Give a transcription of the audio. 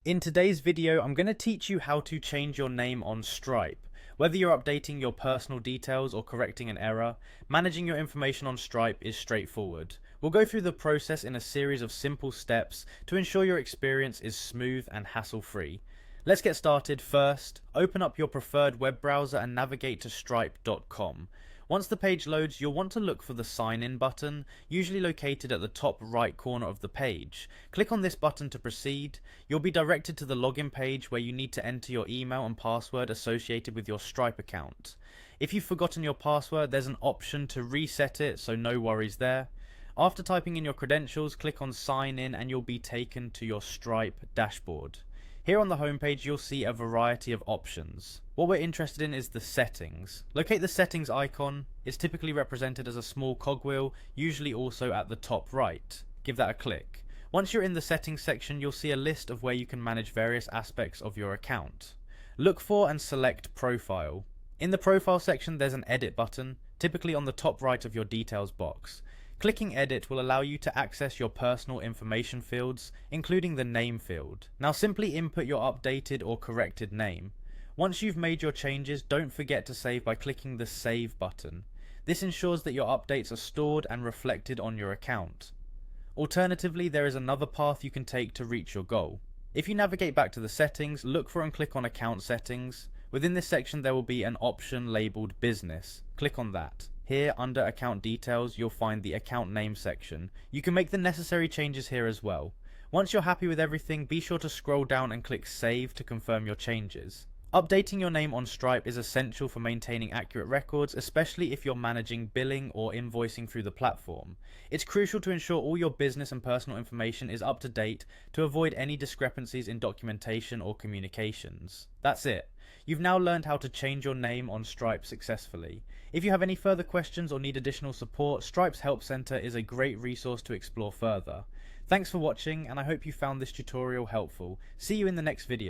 In today's video, I'm going to teach you how to change your name on Stripe. Whether you're updating your personal details or correcting an error, managing your information on Stripe is straightforward. We'll go through the process in a series of simple steps to ensure your experience is smooth and hassle-free. Let's get started. First, open up your preferred web browser and navigate to stripe.com. Once the page loads, you'll want to look for the Sign In button, usually located at the top right corner of the page. Click on this button to proceed. You'll be directed to the login page where you need to enter your email and password associated with your Stripe account. If you've forgotten your password, there's an option to reset it, so no worries there. After typing in your credentials, click on Sign In and you'll be taken to your Stripe dashboard. Here on the homepage, you'll see a variety of options. What we're interested in is the settings. Locate the settings icon. It's typically represented as a small cogwheel, usually also at the top right. Give that a click. Once you're in the settings section, you'll see a list of where you can manage various aspects of your account. Look for and select Profile. In the Profile section, there's an Edit button, typically on the top right of your details box. Clicking Edit will allow you to access your personal information fields, including the name field. Now simply input your updated or corrected name. Once you've made your changes, don't forget to save by clicking the Save button. This ensures that your updates are stored and reflected on your account. Alternatively, there is another path you can take to reach your goal. If you navigate back to the settings, look for and click on Account Settings. Within this section there will be an option labelled Business. Click on that. Here, under Account Details, you'll find the Account Name section. You can make the necessary changes here as well. Once you're happy with everything, be sure to scroll down and click Save to confirm your changes. Updating your name on Stripe is essential for maintaining accurate records, especially if you're managing billing or invoicing through the platform. It's crucial to ensure all your business and personal information is up to date to avoid any discrepancies in documentation or communications. That's it. You've now learned how to change your name on Stripe successfully. If you have any further questions or need additional support, Stripe's Help Center is a great resource to explore further. Thanks for watching, and I hope you found this tutorial helpful. See you in the next video.